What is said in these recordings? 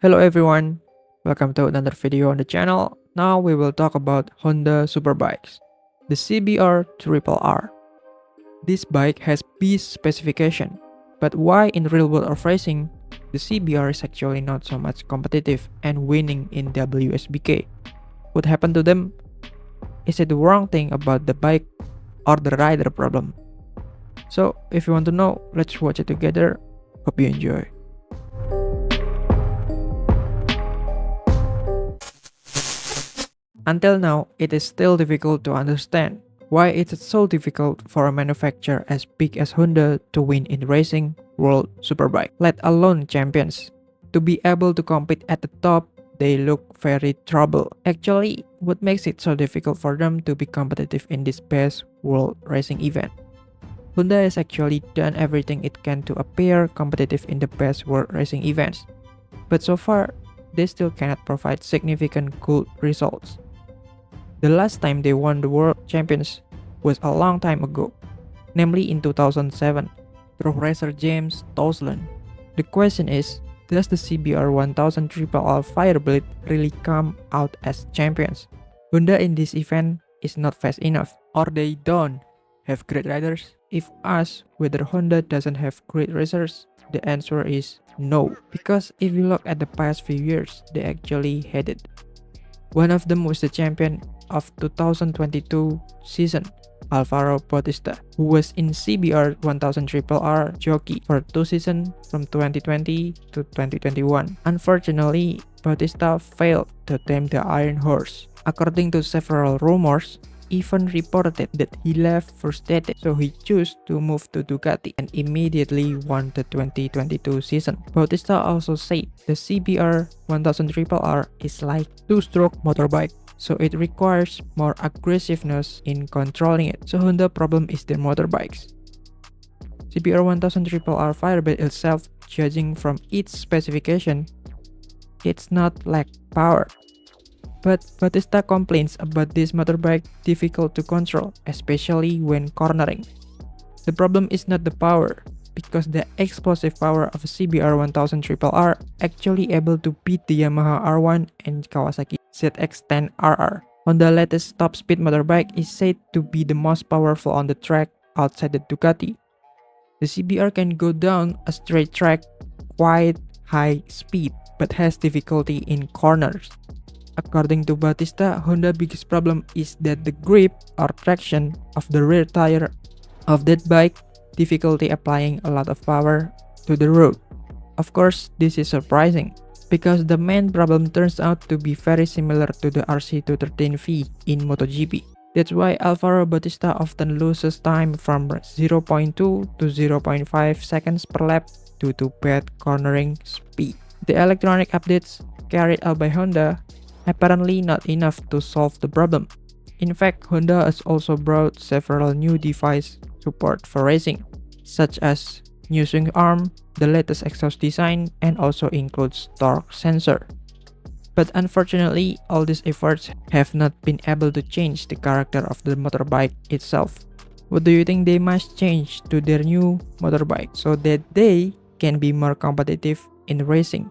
Hello everyone, welcome to another video on the channel. Now we will talk about Honda Superbikes, the CBR1000 RR. This bike has beast specification, but why in real world of racing, the CBR is actually not so much competitive and winning in WSBK? What happened to them? Is it the wrong thing about the bike or the rider problem? So if you want to know, let's watch it together. Hope you enjoy. Until now, it is still difficult to understand why it is so difficult for a manufacturer as big as Honda to win in racing world superbike, let alone champions. To be able to compete at the top, they look very troubled. Actually, what makes it so difficult for them to be competitive in this best world racing event? Honda has actually done everything it can to appear competitive in the best world racing events, but so far, they still cannot provide significant good results. The last time they won the world champions was a long time ago, namely in 2007, through racer James Tousland. The question is, does the CBR1000 RR-R Fireblade really come out as champions? Honda in this event is not fast enough, or they don't have great riders? If asked whether Honda doesn't have great racers, the answer is no, because if you look at the past few years, they actually had it. One of them was the champion of 2022 season, Alvaro Bautista, who was in CBR1000 RR-R jockey for 2 seasons from 2020 to 2021. Unfortunately, Bautista failed to tame the Iron Horse. According to several rumors, even reported that he left frustrated, so he chose to move to Ducati and immediately won the 2022 season. Bautista also said the CBR1000 RR-R is like two-stroke motorbike, so it requires more aggressiveness in controlling it. So Honda problem is their motorbikes. CBR1000 RR-R Fireblade itself, judging from its specification, it's not lack power. But Bautista complains about this motorbike difficult to control, especially when cornering. The problem is not the power, because the explosive power of a CBR1000 RR-R actually able to beat the Yamaha R1 and Kawasaki ZX-10 RR. Honda's latest top speed motorbike is said to be the most powerful on the track outside the Ducati. The CBR can go down a straight track quite high speed, but has difficulty in corners. According to Bautista, Honda's biggest problem is that the grip or traction of the rear tire of that bike, difficulty applying a lot of power to the road. Of course, this is surprising, because the main problem turns out to be very similar to the RC213V in MotoGP. That's why Alvaro Bautista often loses time from 0.2 to 0.5 seconds per lap due to bad cornering speed. The electronic updates carried out by Honda apparently not enough to solve the problem. In fact, Honda has also brought several new device support for racing, such as new swing arm, the latest exhaust design, and also includes torque sensor. But unfortunately, all these efforts have not been able to change the character of the motorbike itself. What do you think they must change to their new motorbike so that they can be more competitive in racing?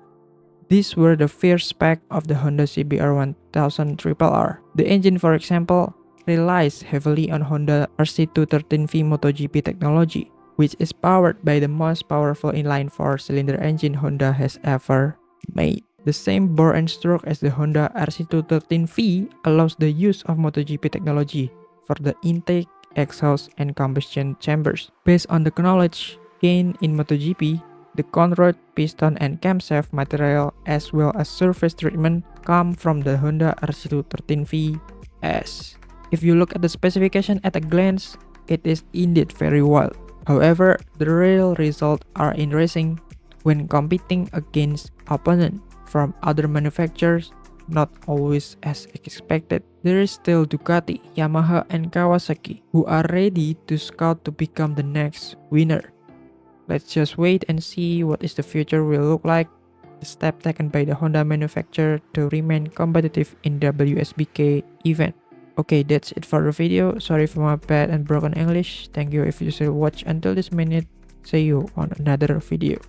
These were the first spec of the Honda CBR1000 RR-R. The engine, for example, relies heavily on Honda RC213V MotoGP technology, which is powered by the most powerful inline 4-cylinder engine Honda has ever made. The same bore and stroke as the Honda RC213V allows the use of MotoGP technology for the intake, exhaust, and combustion chambers. Based on the knowledge gained in MotoGP, the conrod, piston, and camshaft material as well as surface treatment come from the Honda RC213V-S. If you look at the specification at a glance, it is indeed very wild. However, the real results are in racing when competing against opponents from other manufacturers, not always as expected. There is still Ducati, Yamaha, and Kawasaki who are ready to scout to become the next winner. Let's just wait and see what is the future will look like, the step taken by the Honda manufacturer to remain competitive in WSBK event. Okay, that's it for the video. Sorry for my bad and broken English. Thank you if you still watch until this minute. See you on another video.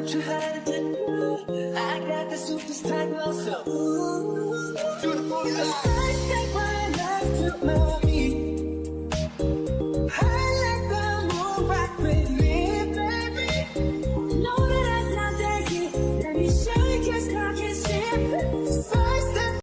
what you had to do. I got the superstar glow, so ooh, to the fullest. I take my life to move.